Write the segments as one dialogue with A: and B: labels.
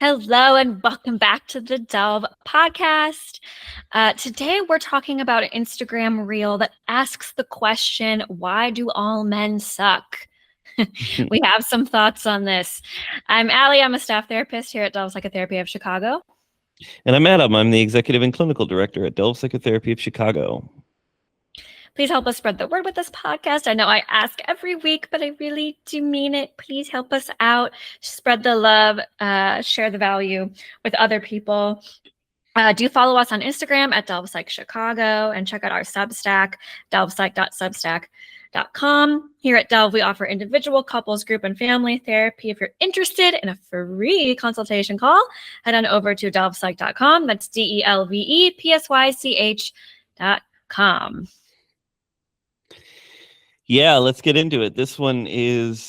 A: Hello and welcome back to the Delve podcast. Today we're talking about an Instagram reel that asks the question, why do all men suck? We have some thoughts on this. I'm Allie. I'm a staff therapist here at Delve Psychotherapy of Chicago.
B: And I'm Adam. I'm the executive and clinical director at Delve Psychotherapy of Chicago.
A: Please help us spread the word with this podcast. I know I ask every week, but I really do mean it. Please help us out. Spread the love, share the value with other people. Do follow us on Instagram at DelvePsychChicago and check out our Substack, delvepsych.substack.com. Here at Delve, we offer individual, couples, group, and family therapy. If you're interested in a free consultation call, head on over to delvepsych.com. That's DelvePsych.com.
B: Yeah, let's get into it. This one is,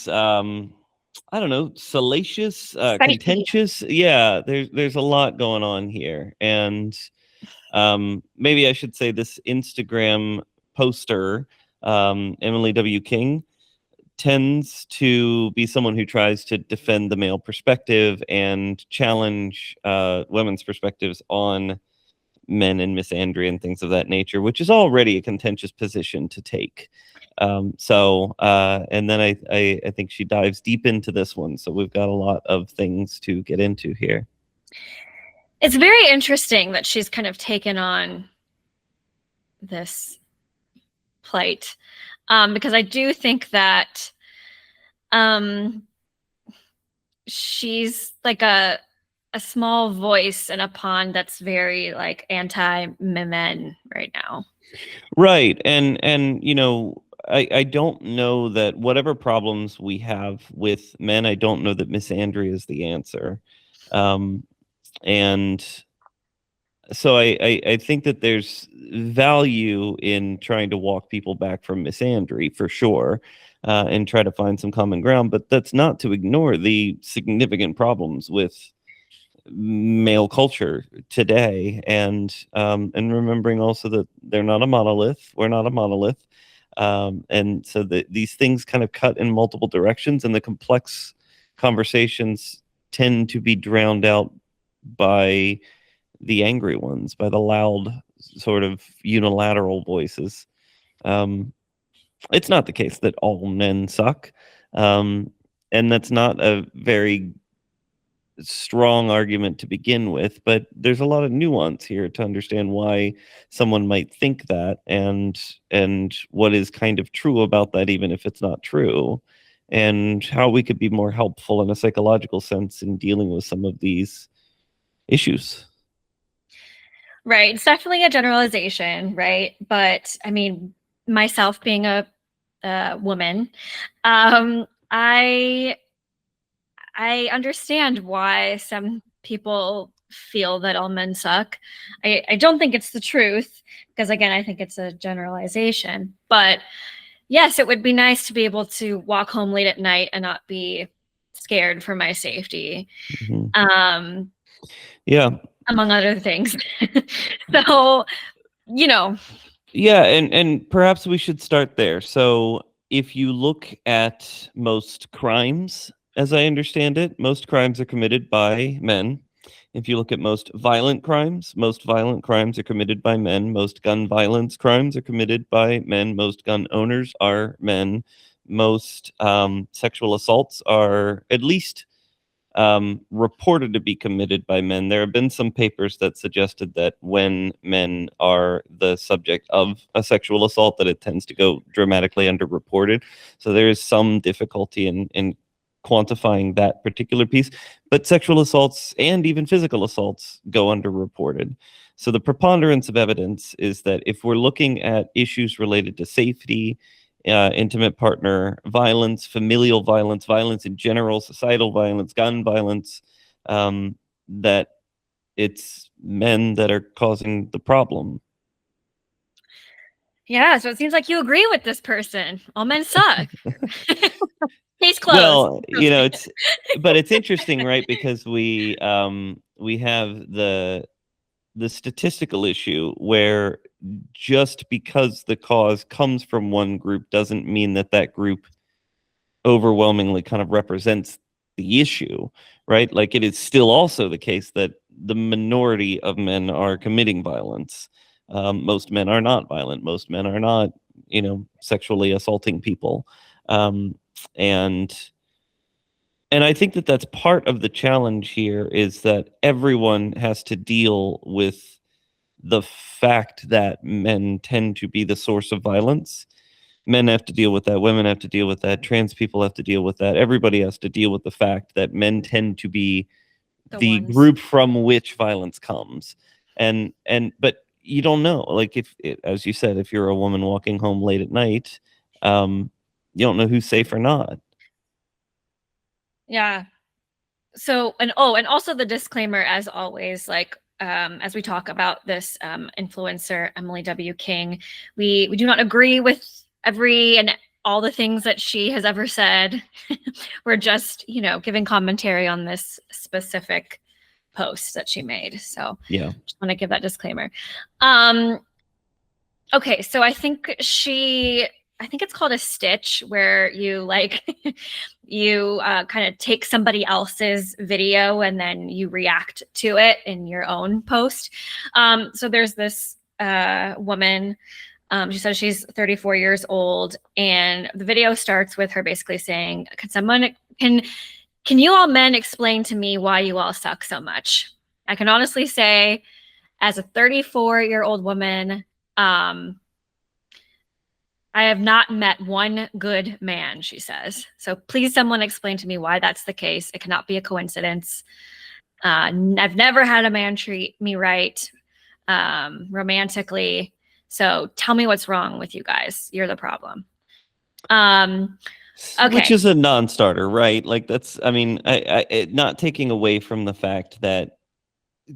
B: salacious, contentious. Yeah, there's a lot going on here. And maybe I should say this Instagram poster, Emily W. King, tends to be someone who tries to defend the male perspective and challenge women's perspectives on men and misandry and things of that nature, which is already a contentious position to take. And then I think she dives deep into this one. So we've got a lot of things to get into here.
A: It's very interesting that she's kind of taken on this plight, because I do think that she's like a small voice in a pond that's very like anti-men right now.
B: Right. And you know, I don't know that whatever problems we have with men, I don't know that misandry is the answer. And so I think that there's value in trying to walk people back from misandry for sure, and try to find some common ground, but that's not to ignore the significant problems with male culture today, and remembering also that they're not a monolith. We're not a monolith. And so these things kind of cut in multiple directions, and the complex conversations tend to be drowned out by the angry ones, by the loud sort of unilateral voices. It's not the case that all men suck. And that's not a very strong argument to begin with, but there's a lot of nuance here to understand why someone might think that, and what is kind of true about that, even if it's not true, and how we could be more helpful in a psychological sense in dealing with some of these issues.
A: Right. It's definitely a generalization, right? But I mean, myself being a woman, I understand why some people feel that all men suck. I don't think it's the truth, because again, I think it's a generalization. But yes, it would be nice to be able to walk home late at night and not be scared for my safety.
B: Mm-hmm. Yeah.
A: Among other things. So, you know.
B: Yeah, and perhaps we should start there. So if you look at most crimes, as I understand it, most crimes are committed by men. If you look at most violent crimes are committed by men. Most gun violence crimes are committed by men. Most gun owners are men. Most sexual assaults are at least reported to be committed by men. There have been some papers that suggested that when men are the subject of a sexual assault, that it tends to go dramatically underreported. So there is some difficulty in quantifying that particular piece, but sexual assaults and even physical assaults go underreported. So the preponderance of evidence is that if we're looking at issues related to safety, intimate partner violence, familial violence, violence in general, societal violence, gun violence, that it's men that are causing the problem.
A: Yeah, so it seems like you agree with this person. All men suck. Case closed.
B: Well, you know, it's interesting, right? Because we have the statistical issue where just because the cause comes from one group doesn't mean that group overwhelmingly kind of represents the issue, right? Like, it is still also the case that the minority of men are committing violence. Most men are not violent. Most men are not, sexually assaulting people. Um, and and I think that that's part of the challenge here, is that everyone has to deal with the fact that men tend to be the source of violence. Men have to deal with that. Women have to deal with that. Trans people have to deal with that. Everybody has to deal with the fact that men tend to be the
A: ones.
B: group from which violence comes. But you don't know. Like, as you said, if you're a woman walking home late at night, you don't know who's safe or not.
A: Yeah. So, and also the disclaimer, as always, like, as we talk about this influencer, Emily W. King, we do not agree with every and all the things that she has ever said. We're just, giving commentary on this specific post that she made. So
B: Yeah.
A: just want to give that disclaimer. Okay, so I think it's called a stitch, where you like you kind of take somebody else's video and then you react to it in your own post. So there's this woman. She says she's 34 years old, and the video starts with her basically saying, can you all men explain to me why you all suck so much? I can honestly say, as a 34-year-old woman, I have not met one good man, she says. So please, someone explain to me why that's the case. It cannot be a coincidence. I've never had a man treat me right romantically. So tell me what's wrong with you guys. You're the problem. Okay.
B: Which is a non-starter, right? Like, that's, I mean, not taking away from the fact that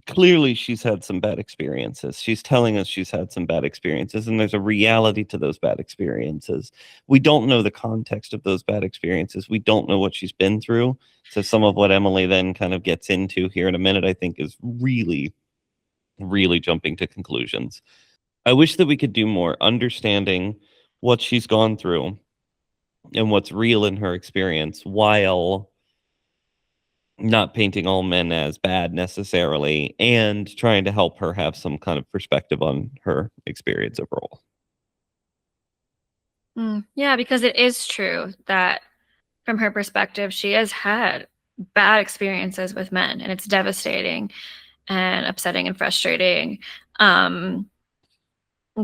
B: clearly she's had some bad experiences. She's telling us she's had some bad experiences, and there's a reality to those bad experiences. We don't know the context of those bad experiences. We don't know what she's been through. So some of what Emily then kind of gets into here in a minute, I think, is really, really jumping to conclusions. I wish that we could do more understanding what she's gone through and what's real in her experience, while not painting all men as bad necessarily, and trying to help her have some kind of perspective on her experience overall.
A: Yeah, because it is true that from her perspective, she has had bad experiences with men, and it's devastating and upsetting and frustrating. And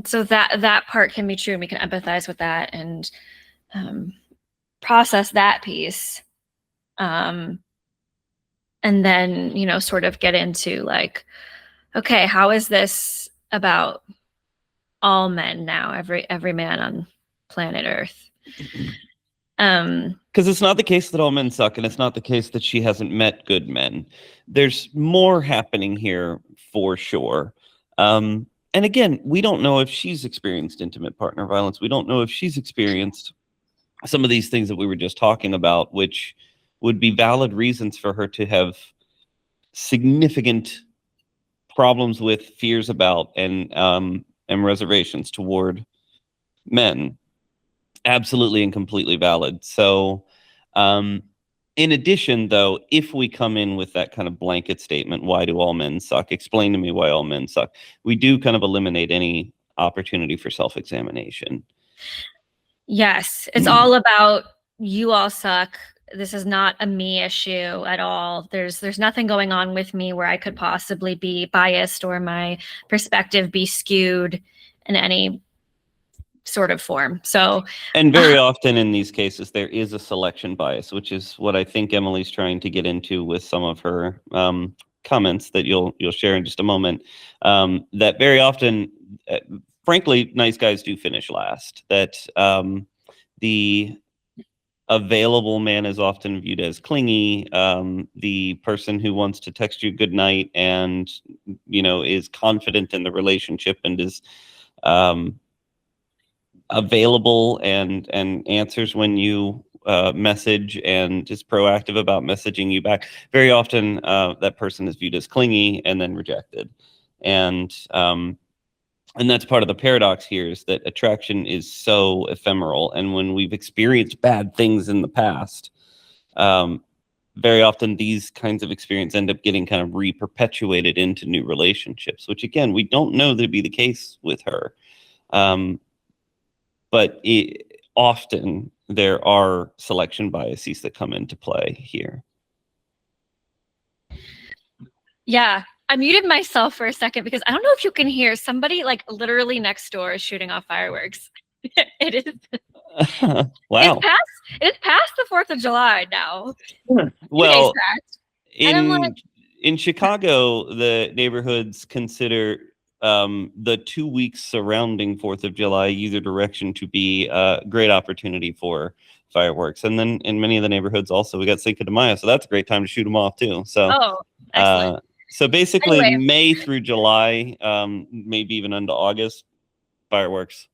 A: so that part can be true, and we can empathize with that and process that piece. And then, sort of get into like, okay, how is this about all men now, every man on planet Earth?
B: Because it's not the case that all men suck, and it's not the case that she hasn't met good men. There's more happening here for sure. And again, we don't know if she's experienced intimate partner violence. We don't know if she's experienced some of these things that we were just talking about, which would be valid reasons for her to have significant problems with, fears about, and reservations toward men. Absolutely and completely valid. So, in addition, though, if we come in with that kind of blanket statement, why do all men suck? Explain to me why all men suck. We do kind of eliminate any opportunity for self-examination.
A: Yes, it's all about you all suck. This is not a me issue at all. There's nothing going on with me where I could possibly be biased or my perspective be skewed in any sort of form. So,
B: and very often in these cases, there is a selection bias, which is what I think Emily's trying to get into with some of her comments that you'll share in just a moment. That very often, frankly, nice guys do finish last. That the available man is often viewed as clingy. The person who wants to text you good night and is confident in the relationship and is available and answers when you message and is proactive about messaging you back. Very often that person is viewed as clingy and then rejected. And that's part of the paradox here, is that attraction is so ephemeral. And when we've experienced bad things in the past, very often these kinds of experiences end up getting kind of re-perpetuated into new relationships, which again, we don't know to be the case with her. But often there are selection biases that come into play here.
A: Yeah. I muted myself for a second because I don't know if you can hear somebody like literally next door is shooting off fireworks. It is.
B: Wow.
A: It is past the 4th of July now.
B: Well,
A: And I'm like,
B: in Chicago, the neighborhoods consider the 2 weeks surrounding 4th of July either direction to be a great opportunity for fireworks. And then in many of the neighborhoods also, we got Cinco de Mayo, so that's a great time to shoot them off too. So,
A: excellent.
B: So basically
A: Anyway.
B: May through July, maybe even into August, fireworks.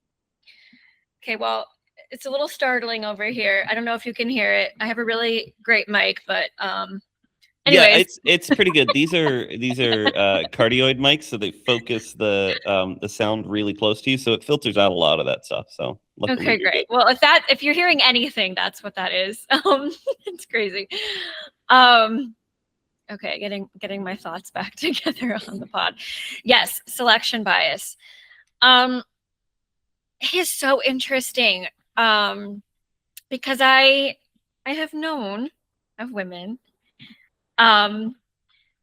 A: Okay, well, it's a little startling over here. I don't know if you can hear it. I have a really great mic, but anyways.
B: Yeah, it's pretty good. These are cardioid mics, so they focus the sound really close to you, so it filters out a lot of that stuff. So
A: okay, great. Well, if you're hearing anything, that's what that is. It's crazy. Okay, getting my thoughts back together on the pod. Yes, selection bias. It is so interesting. Because I have known of women that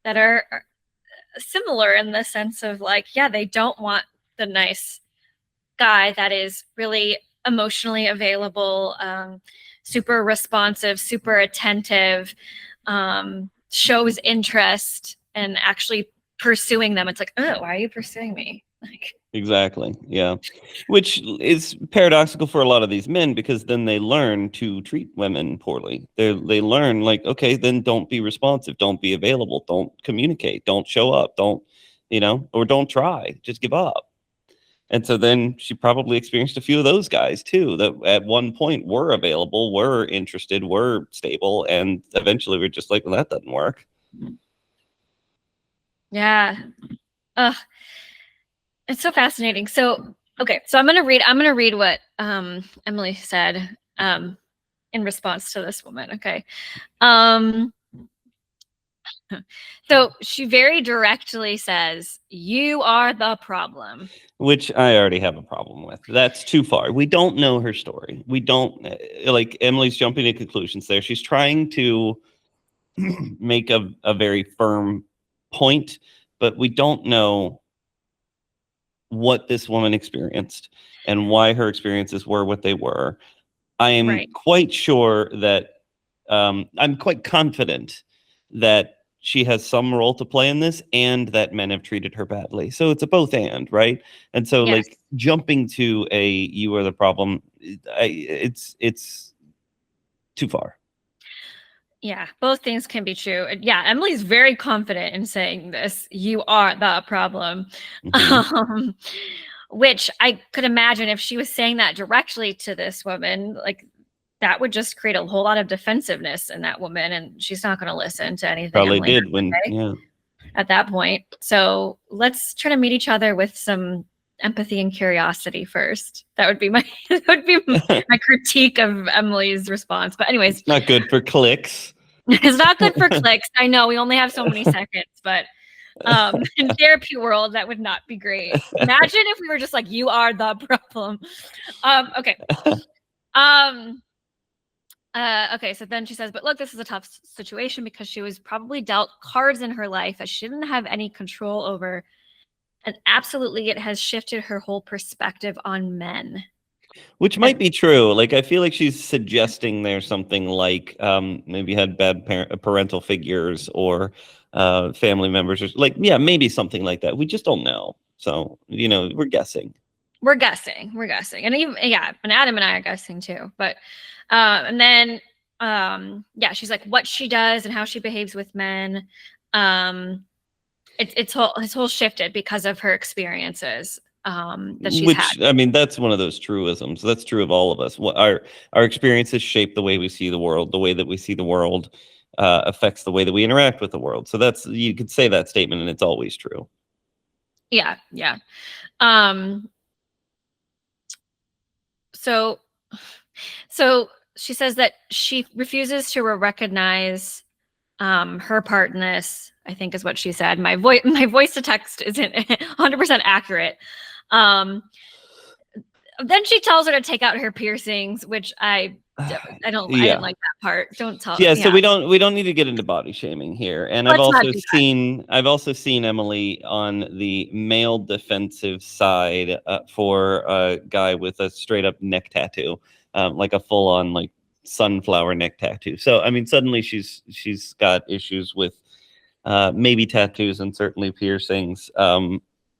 A: are similar in the sense of like, yeah, they don't want the nice guy that is really emotionally available, super responsive, super attentive, shows interest and actually pursuing them. It's like, oh, why are you pursuing me? Like,
B: exactly. Yeah. Which is paradoxical for a lot of these men because then they learn to treat women poorly. They learn like, okay, then don't be responsive, don't be available, don't communicate, don't show up, don't, or don't try, just give up. And so then she probably experienced a few of those guys too, that at one point were available, were interested, were stable, and eventually we're just like, well, that doesn't work.
A: yeah. Ugh. It's so fascinating. So, okay, so I'm gonna read what Emily said in response to this woman. Okay. So she very directly says, "You are the problem."
B: Which I already have a problem with. That's too far. We don't know her story. We don't like Emily's jumping to conclusions there. She's trying to make a very firm point, but we don't know what this woman experienced and why her experiences were what they were. I am quite sure that I'm quite confident that she has some role to play in this and that men have treated her badly. So it's a both and, right? And so like jumping to a you are the problem, it's too far.
A: Yeah, both things can be true. Yeah, Emily's very confident in saying this. You are the problem. Mm-hmm. Which I could imagine if she was saying that directly to this woman, like that would just create a whole lot of defensiveness in that woman, and she's not going to listen to anything.
B: Probably Emily did when,
A: at that point. So let's try to meet each other with some empathy and curiosity first. That would be my my critique of Emily's response. But anyways,
B: it's not good for clicks.
A: It's not good for clicks. I know we only have so many seconds, but in therapy world, that would not be great. Imagine if we were just like, you are the problem. Okay. Okay, so then she says, but look, this is a tough situation because she was probably dealt cards in her life that she didn't have any control over. And absolutely, it has shifted her whole perspective on men.
B: Which might be true. Like, I feel like she's suggesting there's something like maybe had bad parental figures or family members, or like, yeah, maybe something like that. We just don't know. So, we're guessing.
A: We're guessing. And even, and Adam and I are guessing too. But, and then, she's like, what she does and how she behaves with men. It's whole shifted because of her experiences. That she's had.
B: I mean, that's one of those truisms. That's true of all of us. What our experiences shape the way we see the world. The way that we see the world affects the way that we interact with the world. So you could say that statement, and it's always true.
A: Yeah. So she says that she refuses to recognize Her partness, I think is what she said. My voice to text isn't 100% accurate. Um, then she tells her to take out her piercings, which I didn't
B: Yeah.
A: like that part. Don't tell.
B: Yeah, so
A: Yeah,
B: we don't need to get into body shaming here. And
A: let's not do that.
B: I've also seen Emily on the male defensive side for a guy with a straight up neck tattoo, like a full on like sunflower neck tattoo. So I mean, suddenly she's got issues with maybe tattoos and certainly piercings.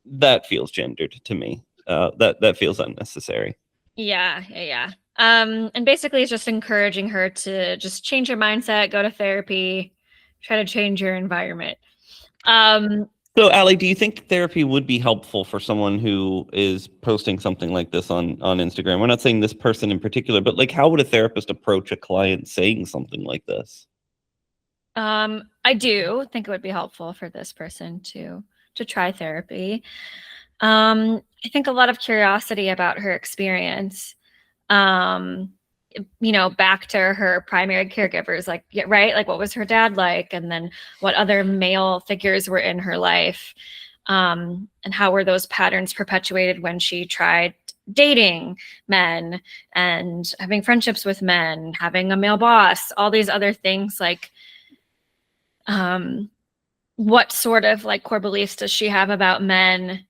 B: That feels gendered to me. That feels unnecessary.
A: Yeah. And basically it's just encouraging her to just change her mindset, go to therapy, try to change your environment. Um,
B: So, Allie, do you think therapy would be helpful for someone who is posting something like this on Instagram? We're not saying this person in particular, but like, how would a therapist approach a client saying something like this?
A: I do think it would be helpful for this person to try therapy. I think a lot of curiosity about her experience. Um, back to her primary caregivers, like, yeah, right, like what was her dad like, and then what other male figures were in her life, and how were those patterns perpetuated when she tried dating men and having friendships with men, having a male boss, all these other things, like um what sort of like core beliefs does she have about men,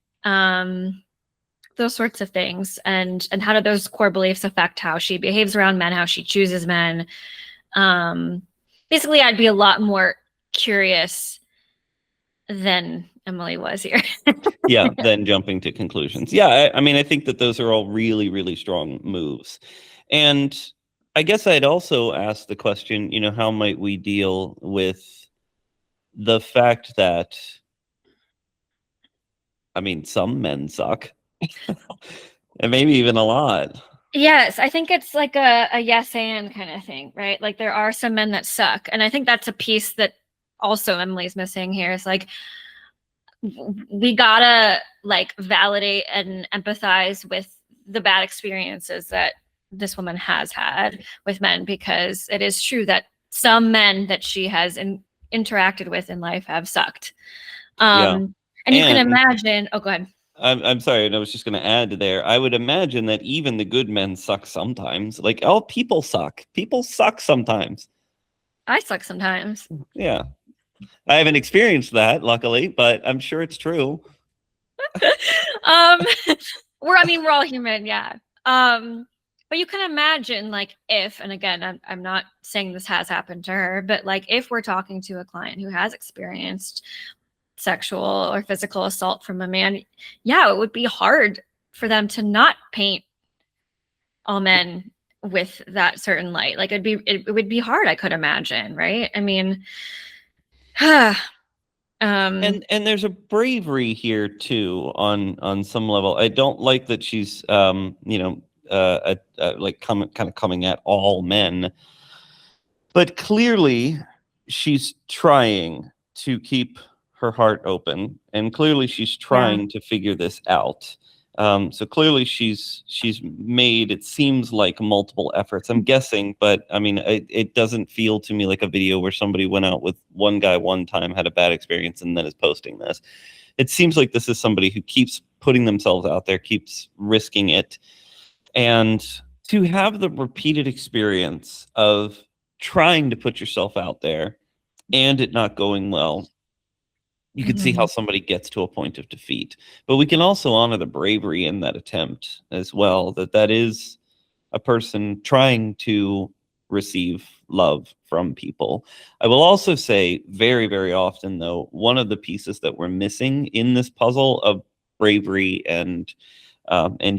A: those sorts of things, and how do those core beliefs affect how she behaves around men, how she chooses men. um Basically I'd be a lot more curious than Emily was here.
B: Yeah, then jumping to conclusions. Yeah, I mean, I think that those are all really, really strong moves. And I guess I'd also ask the question, how might we deal with the fact that, I mean, some men suck, and maybe even a lot.
A: Yes, I think it's like a yes and kind of thing, right? Like there are some men that suck, and I think that's a piece that also Emily's missing here. Is like we gotta like validate and empathize with the bad experiences that this woman has had with men, because it is true that some men that she has interacted with in life have sucked.
B: Yeah.
A: And you can
B: And
A: imagine. Oh, go ahead.
B: I'm sorry, and I was just going to add there. I would imagine that even the good men suck sometimes. Like, oh, people suck. People suck sometimes.
A: I suck sometimes.
B: Yeah. I haven't experienced that, luckily, but I'm sure it's true.
A: um we're all human, yeah. But you can imagine, like, if, and again, I'm not saying this has happened to her, but like if we're talking to a client who has experienced sexual or physical assault from a man, yeah, it would be hard for them to not paint all men with that certain light. Like it would be hard, I could imagine, right? I mean,
B: And there's a bravery here too on some level. I don't like that she's like kind of coming at all men, but clearly she's trying to keep her heart open, and clearly she's
A: yeah.
B: trying to figure this out. So clearly she's made, it seems like, multiple efforts, I'm guessing, but I mean, it doesn't feel to me like a video where somebody went out with one guy one time, had a bad experience, and then is posting this. It seems like this is somebody who keeps putting themselves out there, keeps risking it. And to have the repeated experience of trying to put yourself out there and it not going well, you can see how
A: Mhm.
B: somebody gets to a point of defeat. But we can also honor the bravery in that attempt as well, that is a person trying to receive love from people. I will also say very, very often, though, one of the pieces that we're missing in this puzzle of bravery and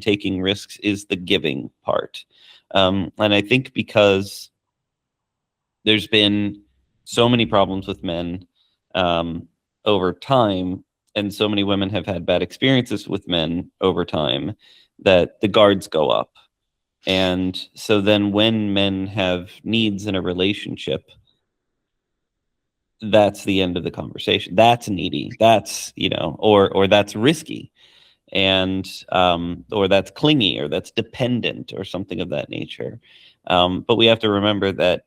B: taking risks is the giving part. And I think because there's been so many problems with men over time, and so many women have had bad experiences with men over time, that the guards go up. And so then when men have needs in a relationship, that's the end of the conversation. That's needy. That's, or that's risky, and or that's clingy, or that's dependent, or something of that nature. But we have to remember that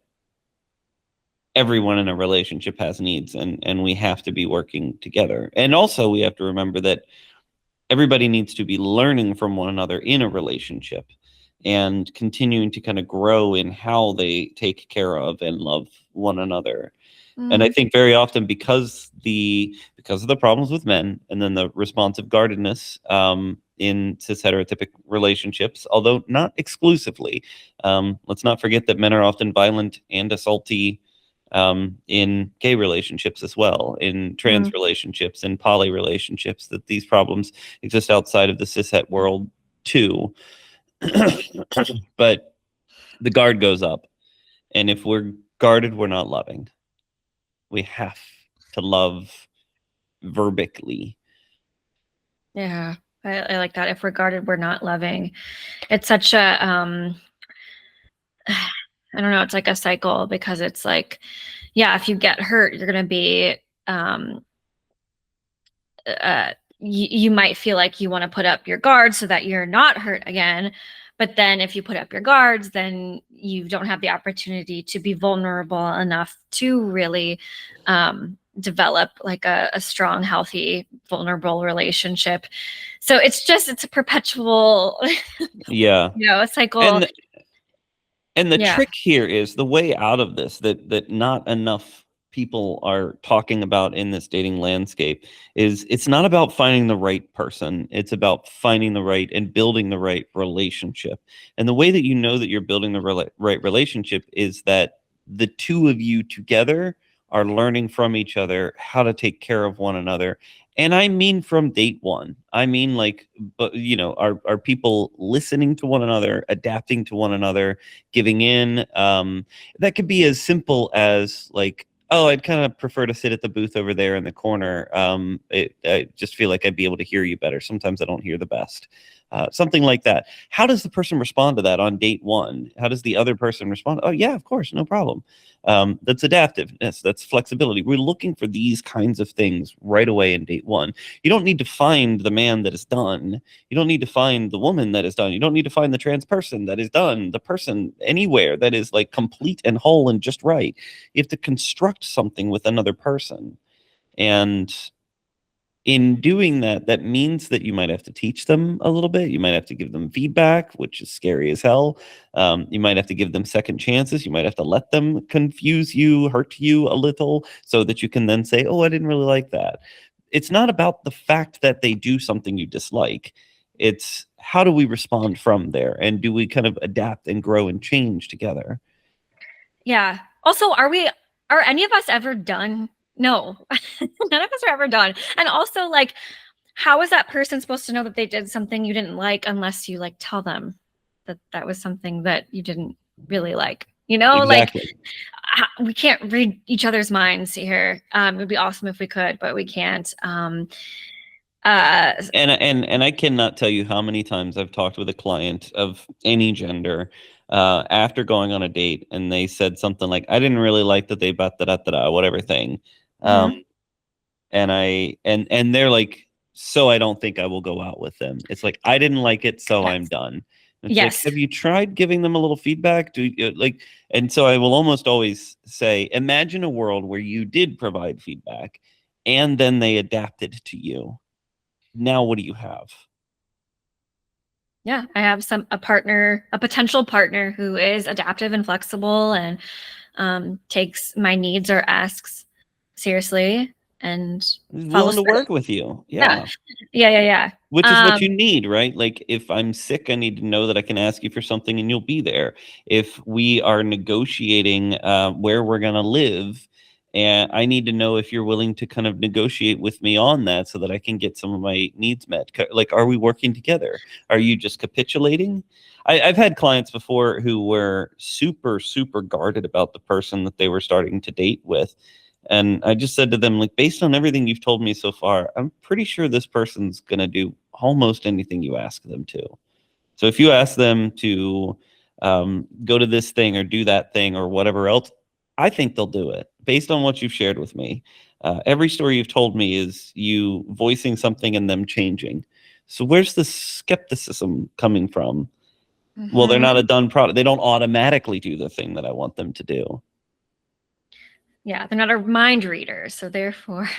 B: everyone in a relationship has needs, and we have to be working together. And also we have to remember that everybody needs to be learning from one another in a relationship and continuing to kind of grow in how they take care of and love one another. And I think very often because of the problems with men, and then the responsive guardedness in cis heterotypic relationships, although not exclusively, let's not forget that men are often violent and assaulty in gay relationships as well, in trans relationships, in poly relationships, that these problems exist outside of the cishet world too. But the guard goes up. And if we're guarded, we're not loving. We have to love verbically.
A: Yeah, I like that. If we're guarded, we're not loving. It's such a I don't know, it's like a cycle, because it's like, yeah, if you get hurt, you're gonna be you might feel like you want to put up your guards so that you're not hurt again. But then if you put up your guards, then you don't have the opportunity to be vulnerable enough to really develop like a strong, healthy, vulnerable relationship. So it's a perpetual,
B: Yeah.
A: a cycle.
B: And the
A: Yeah.
B: trick here is the way out of this that not enough people are talking about in this dating landscape is it's not about finding the right person. It's about finding the right and building the right relationship. And the way that you know that you're building the right relationship is that the two of you together are learning from each other how to take care of one another. And I mean from date one. I mean, like, but are people listening to one another, adapting to one another, giving in? That could be as simple as like, oh, I'd kind of prefer to sit at the booth over there in the corner. I just feel like I'd be able to hear you better. Sometimes I don't hear the best. Something like that. How does the person respond to that on date one? How does the other person respond? Oh, yeah, of course, no problem. That's adaptiveness. That's flexibility. We're looking for these kinds of things right away in date one. You don't need to find the man that is done. You don't need to find the woman that is done. You don't need to find the trans person that is done, the person anywhere that is like complete and whole and just right. You have to construct something with another person. And in doing that, that means that you might have to teach them a little bit. You might have to give them feedback, which is scary as hell. You might have to give them second chances. You might have to let them confuse you, hurt you a little, so that you can then say, oh, I didn't really like that. It's not about the fact that they do something you dislike. It's how do we respond from there? And do we kind of adapt and grow and change together?
A: Yeah. Also, are any of us ever done? No. None of us are ever done. And also, like, how is that person supposed to know that they did something you didn't like unless you like tell them that that was something that you didn't really like?
B: Exactly.
A: Like, we can't read each other's minds here. It would be awesome if we could, but we can't.
B: And I cannot tell you how many times I've talked with a client of any gender after going on a date, and they said something like, I didn't really like that they bought da whatever thing. And they're like, so I don't think I will go out with them. It's like, I didn't like it, so
A: Yes.
B: I'm done. It's like,
A: Yes.
B: have you tried giving them a little feedback? And so I will almost always say, imagine a world where you did provide feedback and then they adapted to you. Now what do you have?
A: Yeah, I have a potential partner who is adaptive and flexible and takes my needs or asks seriously and
B: Willing
A: follows
B: to
A: through.
B: work with you.
A: Yeah.
B: Yeah.
A: Yeah.
B: Which is what you need, right? Like if I'm sick, I need to know that I can ask you for something and you'll be there. If we are negotiating where we're going to live, and I need to know if you're willing to kind of negotiate with me on that so that I can get some of my needs met. Like, are we working together? Are you just capitulating? I've had clients before who were super, super guarded about the person that they were starting to date with. And I just said to them, like, based on everything you've told me so far, I'm pretty sure this person's going to do almost anything you ask them to. So if you ask them to go to this thing or do that thing or whatever else, I think they'll do it based on what you've shared with me. Every story you've told me is you voicing something and them changing. So where's the skepticism coming from? Well, they're not a done product. They don't automatically do the thing that I want them to do.
A: Yeah, they're not a mind reader, so therefore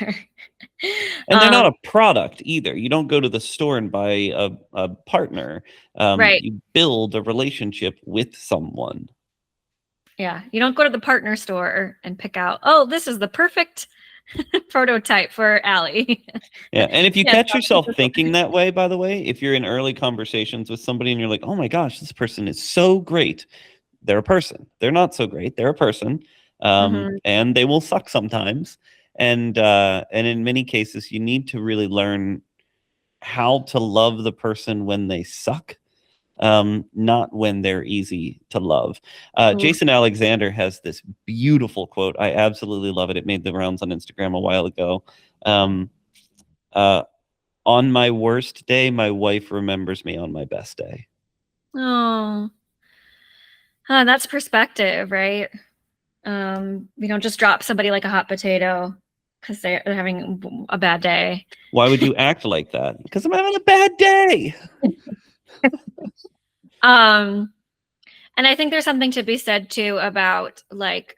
B: And they're not a product either. You don't go to the store and buy a partner.
A: right.
B: You build a relationship with someone.
A: Yeah, you don't go to the partner store and pick out, oh, this is the perfect prototype for Allie.
B: Yeah. And if you
A: Yes,
B: catch yourself thinking that way, by the way, if you're in early conversations with somebody and you're like, oh my gosh, this person is so great, they're a person. They're not so great. They're a person.
A: Mhm.
B: And they will suck sometimes. And in many cases, you need to really learn how to love the person when they suck, not when they're easy to love.
A: Oof.
B: Jason Alexander has this beautiful quote. I absolutely love it. It made the rounds on Instagram a while ago. Uh, on my worst day, my wife remembers me on my best day.
A: Oh, that's perspective, right? We don't just drop somebody like a hot potato because they're having a bad day.
B: Why would you act like that? Because I'm having a bad day.
A: And I think there's something to be said too about like,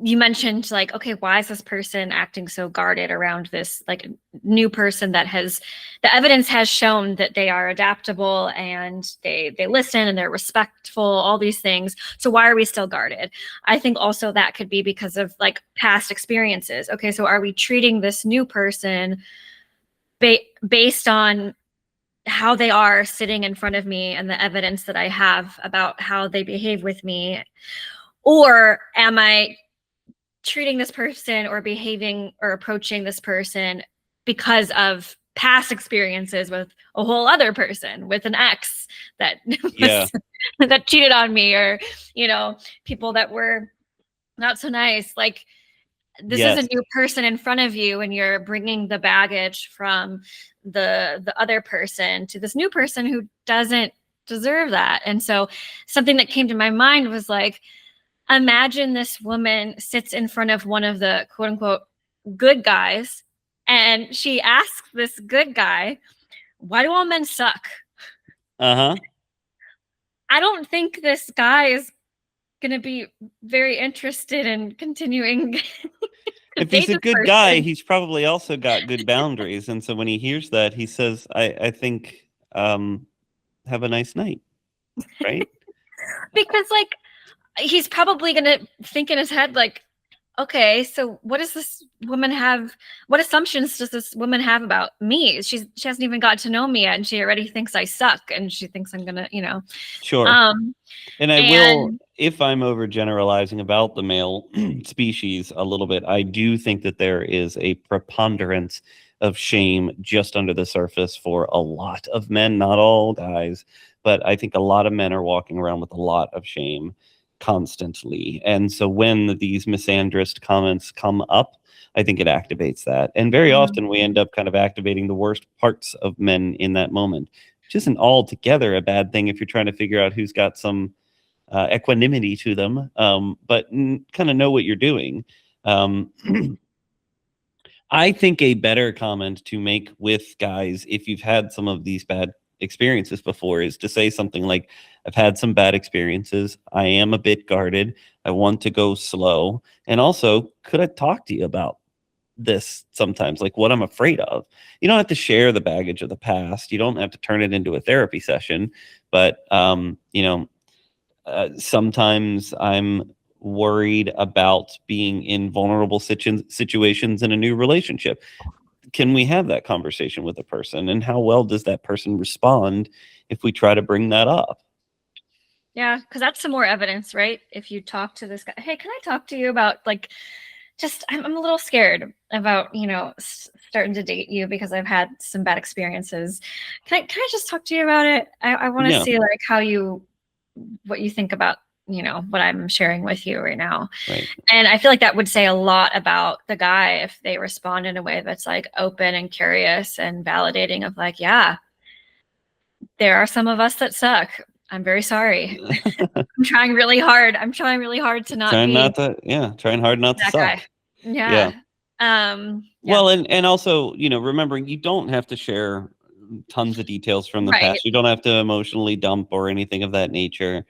A: you mentioned like, okay, why is this person acting so guarded around this like new person that has, the evidence has shown that they are adaptable and they listen and they're respectful, all these things. So why are we still guarded? I think also that could be because of like past experiences. Okay, so are we treating this new person based on how they are sitting in front of me and the evidence that I have about how they behave with me? Or am I treating this person or behaving or approaching this person because of past experiences with a whole other person, with an ex that
B: Yeah.
A: that cheated on me, or people that were not so nice? Like, this is a
B: Yes.
A: new person in front of you, and you're bringing the baggage from the other person to this new person who doesn't deserve that. And so something that came to my mind was like, imagine this woman sits in front of one of the quote unquote good guys, and she asks this good guy, why do all men suck?
B: Uh-huh.
A: I don't think this guy is going to be very interested in continuing to
B: If
A: date
B: he's a
A: this
B: good guy,
A: person.
B: he's probably also got good boundaries. And so when he hears that, he says, I think, have a nice night. Right?
A: Because like, he's probably going to think in his head like, okay, so what does this woman have? What assumptions does this woman have about me? She hasn't even got to know me yet, and she already thinks I suck, and she thinks I'm gonna,
B: Sure.
A: um,
B: And I will,
A: and
B: if I'm overgeneralizing about the male species a little bit, I do think that there is a preponderance of shame just under the surface for a lot of men, not all guys, but I think a lot of men are walking around with a lot of shame constantly. And so when these misandrist comments come up, I think it activates that. And very
A: Mhm.
B: often we end up kind of activating the worst parts of men in that moment, which isn't altogether a bad thing if you're trying to figure out who's got some equanimity to them, but kind of know what you're doing. Um, I think a better comment to make with guys, if you've had some of these bad experiences before, is to say something like, I've had some bad experiences. I am a bit guarded. I want to go slow. And also, could I talk to you about this sometimes, like what I'm afraid of? You don't have to share the baggage of the past. You don't have to turn it into a therapy session. But, sometimes I'm worried about being in vulnerable situations in a new relationship. Can we have that conversation with a person? And how well does that person respond if we try to bring that up?
A: Yeah, because that's some more evidence, right? If you talk to this guy, hey, can I talk to you about like, just I'm a little scared about starting to date you because I've had some bad experiences. Can I just talk to you about it? I want to
B: Yeah,
A: see like what you think about what I'm sharing with you right now.
B: right.
A: And I feel like that would say a lot about the guy if they respond in a way that's like open and curious and validating of like, yeah, there are some of us that suck. I'm very sorry. I'm trying really hard. I'm trying really hard to not
B: Trying
A: be
B: not to, yeah, trying hard not to
A: that guy.
B: suck.
A: Yeah.
B: Yeah.
A: Yeah.
B: Well, and also, remembering you don't have to share tons of details from the
A: Right.
B: past. You don't have to emotionally dump or anything of that nature.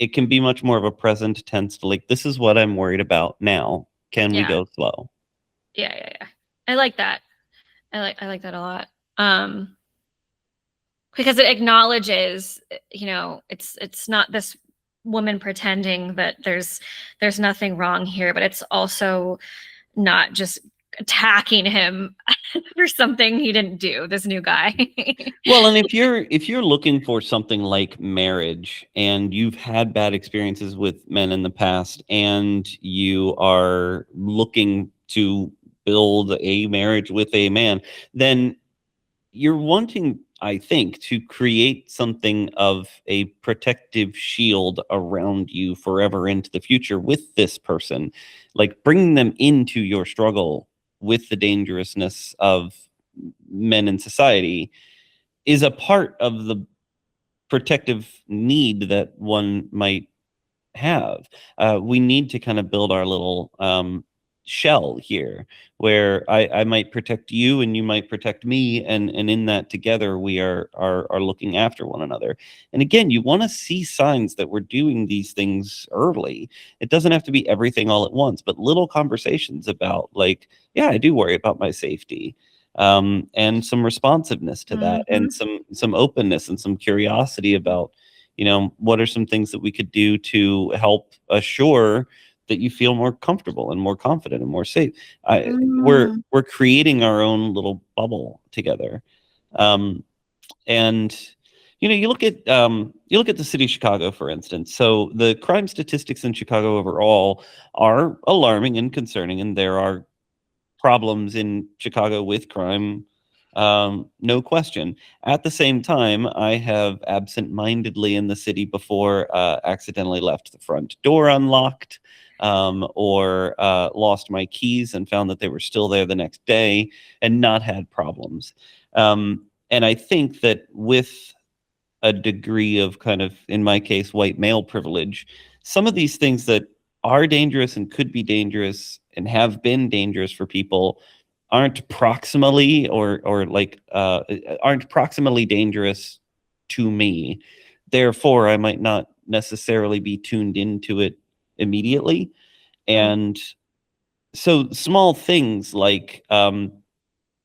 B: it can be much more of a present tense to like, this is what I'm worried about now. Can we
A: Yeah.
B: go slow?
A: Yeah. I like that. I like that a lot. Um, because it acknowledges, it's not this woman pretending that there's nothing wrong here, but it's also not just attacking him for something he didn't do, this new guy.
B: Well, and if you're looking for something like marriage and you've had bad experiences with men in the past and you are looking to build a marriage with a man, then you're wanting, I think, to create something of a protective shield around you forever into the future with this person, like bringing them into your struggle with the dangerousness of men in society is a part of the protective need that one might have. We need to kind of build our little shell here where I might protect you and you might protect me. And in that together, we are looking after one another. And again, you want to see signs that we're doing these things early. It doesn't have to be everything all at once, but little conversations about like, yeah, I do worry about my safety. And some responsiveness to that and
A: Mhm.
B: some openness and some curiosity about what are some things that we could do to help assure that you feel more comfortable and more confident and more safe. We're
A: Mm.
B: we're creating our own little bubble together. um, and you look at the city of Chicago, for instance. So the crime statistics in Chicago overall are alarming and concerning, and there are problems in Chicago with crime, no question. At the same time, I have absent-mindedly in the city before accidentally left the front door unlocked, or lost my keys and found that they were still there the next day and not had problems. And I think that with a degree of kind of, in my case, white male privilege, some of these things that are dangerous and could be dangerous and have been dangerous for people aren't proximally or like aren't proximally dangerous to me. Therefore, I might not necessarily be tuned into it immediately.
A: Mm.
B: And so small things like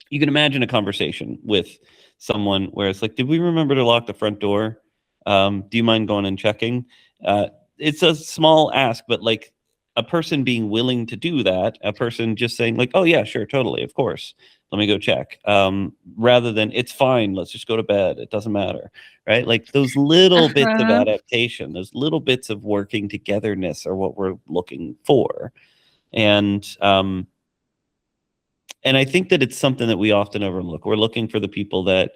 B: you can imagine a conversation with someone where it's like, did we remember to lock the front door? Do you mind going and checking? Uh, it's a small ask, but like a person being willing to do that, a person just saying like, oh yeah, sure, totally, of course. Let me go check. Rather than it's fine, let's just go to bed. It doesn't matter, right? Like those little bits of
A: Uh-huh.
B: adaptation, those little bits of working togetherness are what we're looking for. And I think that it's something that we often overlook. We're looking for the people that,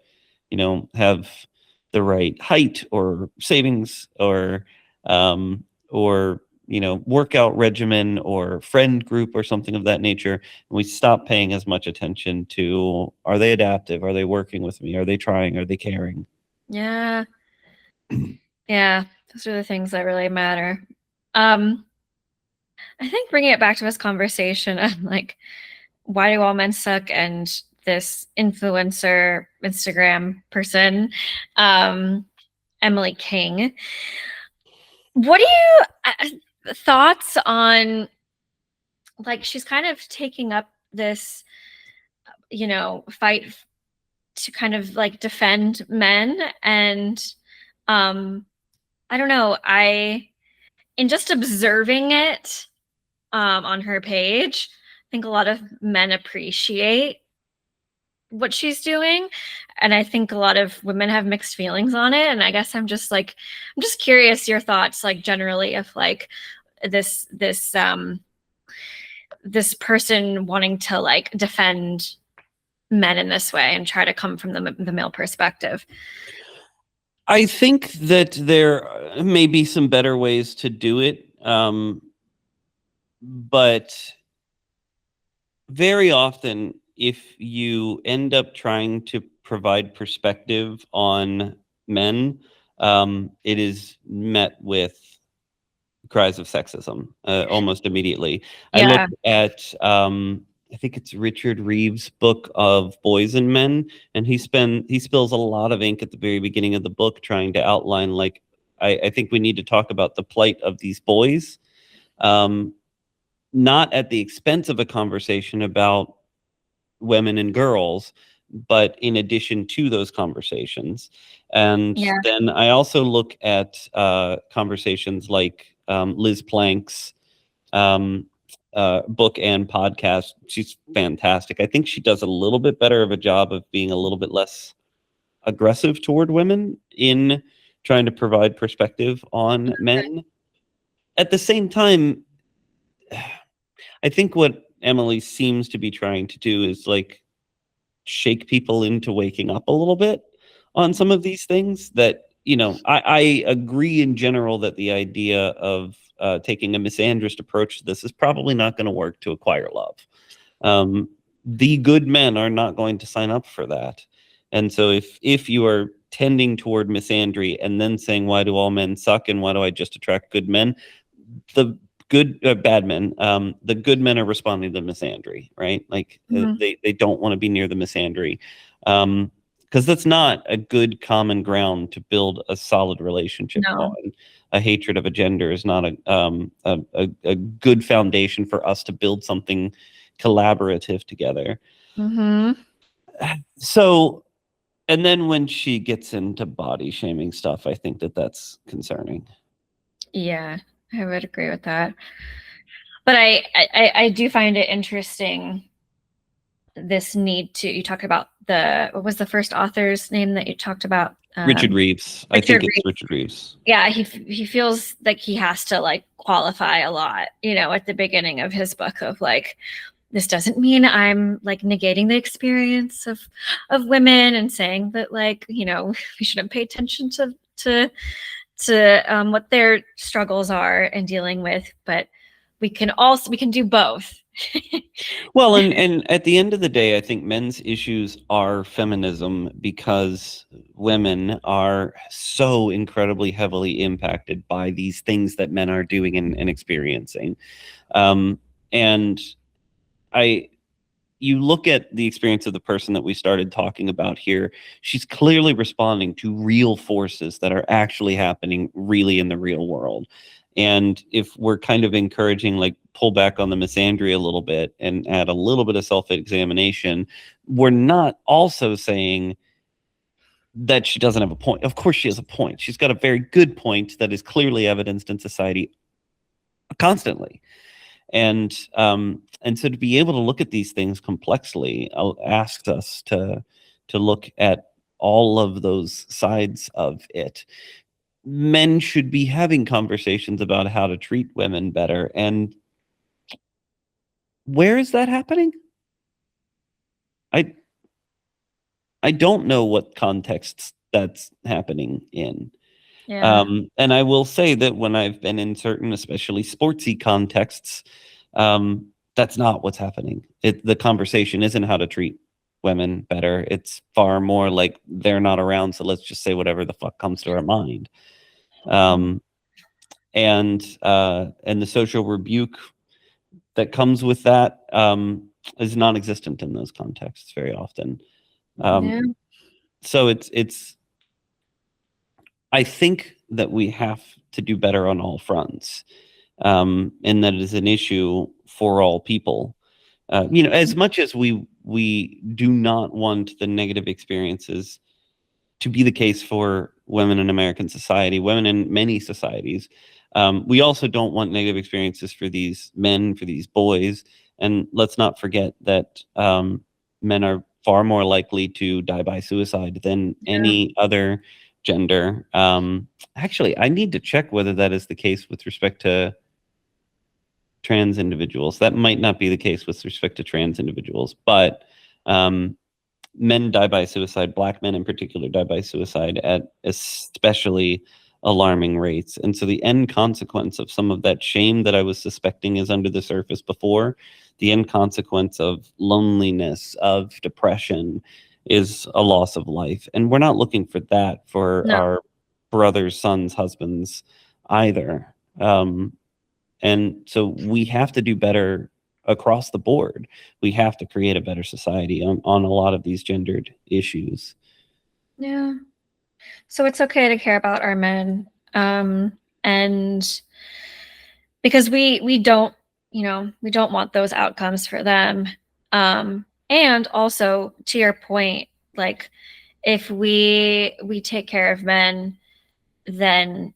B: have the right height or savings or workout regimen or friend group or something of that nature. And we stop paying as much attention to, are they adaptive? Are they working with me? Are they trying? Are they caring?
A: Yeah. Yeah. Those are the things that really matter. Um, I think bringing it back to this conversation of like, why do all men suck? And this influencer Instagram person, um, Emily King. What do you thoughts on like she's kind of taking up this, fight to kind of like defend men and um I don't know, I in just observing it on her page, I think a lot of men appreciate what she's doing, and I think a lot of women have mixed feelings on it, and I guess I'm just curious your thoughts like generally if like this person wanting to like defend men in this way and try to come from the male perspective.
B: I think that there may be some better ways to do it. But very often, if you end up trying to provide perspective on men, it is met with cries of sexism almost immediately. I
A: Yeah.
B: looked at, I think it's Richard Reeves' book of Boys and Men, and he spills a lot of ink at the very beginning of the book trying to outline like I think we need to talk about the plight of these boys, not at the expense of a conversation about women and girls, but in addition to those conversations. And
A: Yeah.
B: then I also look at conversations like Liz Plank's book and podcast. She's fantastic. I think she does a little bit better of a job of being a little bit less aggressive toward women in trying to provide perspective on men. At the same time, I think what Emily seems to be trying to do is like shake people into waking up a little bit on some of these things that, you know, I agree in general that the idea of taking a misandrist approach to this is probably not going to work to acquire love. The good men are not going to sign up for that. And so if you are tending toward misandry and then saying, why do all men suck and why do I just attract good men? The bad men, the good men are responding to misandry, right? Like they don't want to be near the misandry. Because that's not a good common ground to build a solid relationship
A: No.
B: on. A hatred of a gender is not a good foundation for us to build something collaborative together. So, and then when she gets into body shaming stuff, I think that that's concerning.
A: Yeah, I would agree with that. But I do find it interesting, this need to, you talked about what was the first author's name that you talked about?
B: Richard Reeves. I think it's Richard Reeves.
A: Yeah, he feels like he has to like qualify a lot, you know, at the beginning of his book of like, this doesn't mean I'm like negating the experience of women and saying that like, you know, we shouldn't pay attention to what their struggles are and dealing with, but we can do both.
B: Well, and at the end of the day, I think men's issues are feminism because women are so incredibly heavily impacted by these things that men are doing and experiencing. And you look at the experience of the person that we started talking about here, she's clearly responding to real forces that are actually happening really in the real world. And if we're kind of encouraging, like, pull back on the misandry a little bit and add a little bit of self-examination, we're not also saying that she doesn't have a point. Of course she has a point. She's got a very good point that is clearly evidenced in society constantly. And so to be able to look at these things complexly asks us to look at all of those sides of it. Men should be having conversations about how to treat women better. And where is that happening? I don't know what contexts that's happening in.
A: Yeah.
B: And I will say that when I've been in certain, especially sportsy contexts, that's not what's happening. The conversation isn't how to treat women better. It's far more like they're not around, so let's just say whatever the fuck comes to our mind. And the social rebuke that comes with that is non-existent in those contexts very often.
A: Yeah.
B: So it's I think that we have to do better on all fronts, and that it is an issue for all people. You know, as much as we do not want the negative experiences to be the case for women in American society, women in many societies, we also don't want negative experiences for these men, for these boys. And let's not forget that men are far more likely to die by suicide than any other gender. Actually, I need to check whether that is the case with respect to trans individuals. That might not be the case with respect to trans individuals, but men die by suicide. Black men in particular die by suicide at especially alarming rates. And so the end consequence of some of that shame that I was suspecting is under the surface before, the end consequence of loneliness, of depression, is a loss of life. And we're not looking for that for our brothers, sons, husbands either. And so we have to do better across the board. We have to create a better society on a lot of these gendered issues.
A: Yeah. So it's okay to care about our men And because we don't, we don't want those outcomes for them. And also to your point, like if we take care of men, then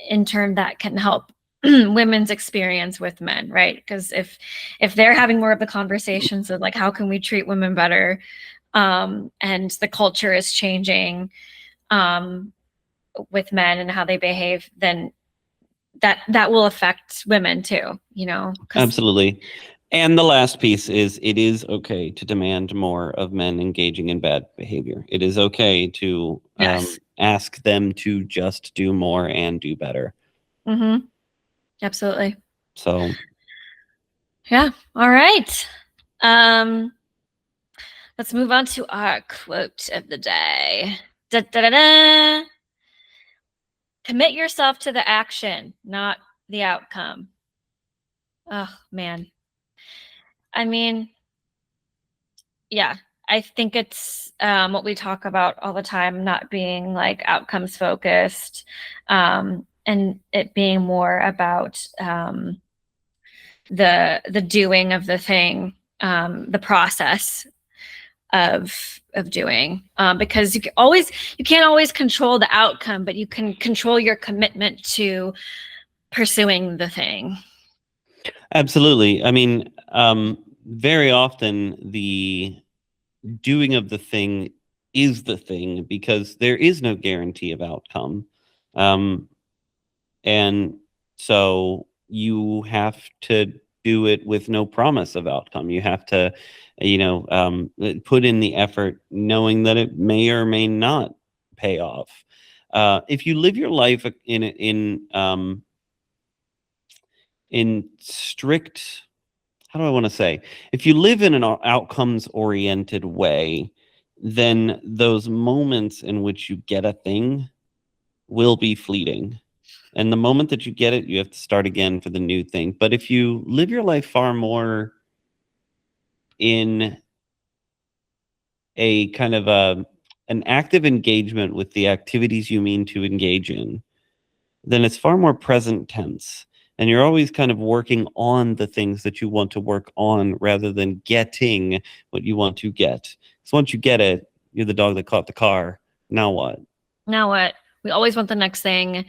A: in turn that can help women's experience with men, right? Because if they're having more of the conversations of like how can we treat women better, and the culture is changing with men and how they behave, then that will affect women too,
B: Absolutely. And the last piece is it is okay to demand more of men engaging in bad behavior. It is okay to
A: yes.
B: ask them to just do more and do better.
A: Mm-hmm. Absolutely.
B: So
A: Yeah. All right. Let's move on to our quote of the day. Da, da, da, da. Commit yourself to the action, not the outcome. Oh man. I mean, yeah, I think it's what we talk about all the time, not being like outcomes focused, and it being more about the doing of the thing, the process of doing, because you can't always control the outcome, but you can control your commitment to pursuing the thing.
B: absolutely. I mean, very often the doing of the thing is the thing because there is no guarantee of outcome. And so you have to do it with no promise of outcome. You have to, put in the effort knowing that it may or may not pay off. If you live your life in strict, how do I want to say? If you live in an outcomes oriented way, then those moments in which you get a thing will be fleeting. And the moment that you get it, you have to start again for the new thing. But if you live your life far more in a kind of an active engagement with the activities you mean to engage in, then it's far more present tense. And you're always kind of working on the things that you want to work on rather than getting what you want to get. So once you get it, you're the dog that caught the car. Now what?
A: Now what? We always want the next thing.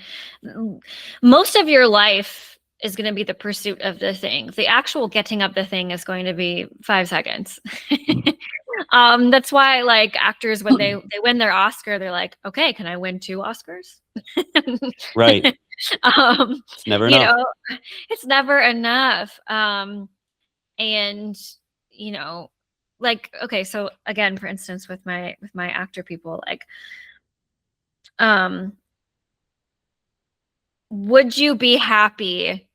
A: Most of your life is going to be the pursuit of the thing. The actual getting of the thing is going to be 5 seconds. That's why like actors, when they win their Oscar, they're like, okay, can I win 2 Oscars?
B: Right. It's never
A: You
B: enough.
A: know, it's never enough. And like, okay, so again, for instance, with my actor people, like, would you be happy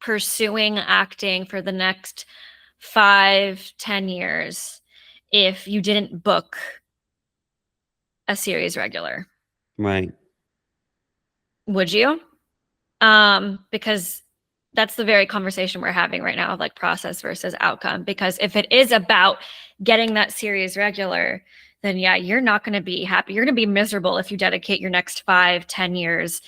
A: pursuing acting for the next 5-10 years if you didn't book a series regular?
B: Right.
A: Would you? Because that's the very conversation we're having right now of like process versus outcome. Because if it is about getting that series regular, then yeah, you're not going to be happy. You're going to be miserable if you dedicate your next 5-10 years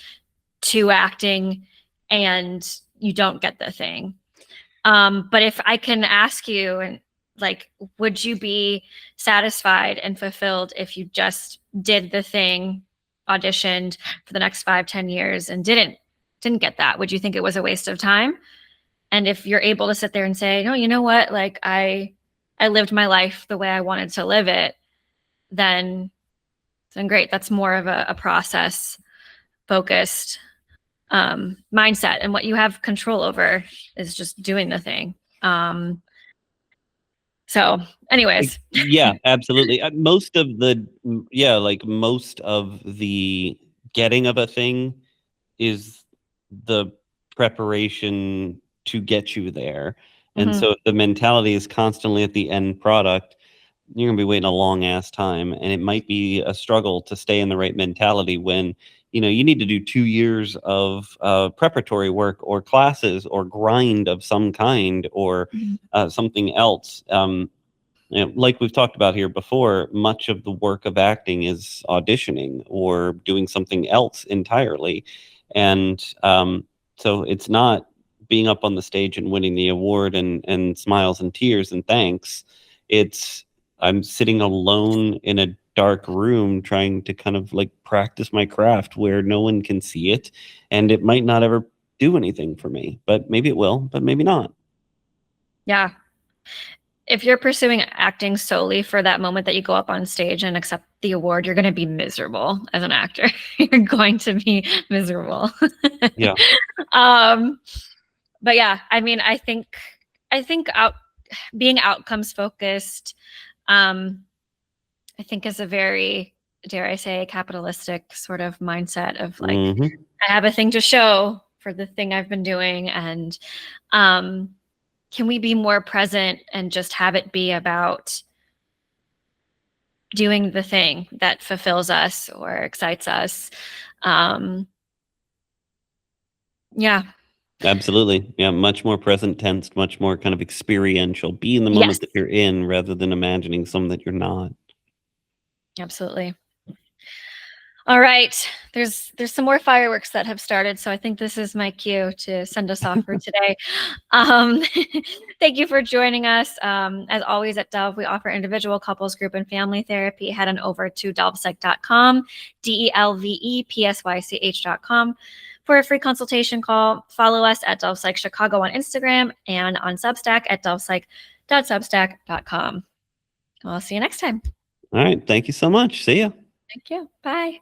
A: to acting and you don't get the thing. But if I can ask you, and like, would you be satisfied and fulfilled if you just did the thing, auditioned for the next 5-10 years and didn't get that? Would you think it was a waste of time? And if you're able to sit there and say, no, you know what, like I lived my life the way I wanted to live it, then great. That's more of a process focused mindset, and what you have control over is just doing the thing. So anyways.
B: Yeah, absolutely. Most of the getting of a thing is the preparation to get you there. And
A: Mhm.
B: so if the mentality is constantly at the end product, you're gonna be waiting a long ass time, and it might be a struggle to stay in the right mentality when you need to do 2 years of preparatory work or classes or grind of some kind or
A: Mhm.
B: something else.
C: Like we've talked about here before, much of the work of acting is auditioning or doing something else entirely. And so it's not being up on the stage and winning the award and smiles and tears and thanks. It's I'm sitting alone in a dark room trying to kind of like practice my craft where no one can see it. And it might not ever do anything for me, but maybe it will, but maybe not.
A: Yeah. If you're pursuing acting solely for that moment that you go up on stage and accept the award, you're going to be miserable as an actor. You're going to be miserable.
C: Yeah.
A: But yeah, I mean, I think being outcomes focused, I think is a very, dare I say, capitalistic sort of mindset of like, I have a thing to show for the thing I've been doing. And can we be more present and just have it be about doing the thing that fulfills us or excites us? Yeah.
C: Absolutely. Yeah, much more present tense, much more kind of experiential. Be in the moment that you're in rather than imagining something that you're not.
A: Absolutely. All right. There's some more fireworks that have started, so I think this is my cue to send us off for today. Thank you for joining us. As always at Delve, we offer individual, couples, group, and family therapy. Head on over to delvepsych.com, delvepsych.com for a free consultation call. Follow us at Delve Psych Chicago on Instagram and on Substack at delvepsych.substack.com. I'll see you next time.
C: All right. Thank you so much. See ya.
A: Thank you. Bye.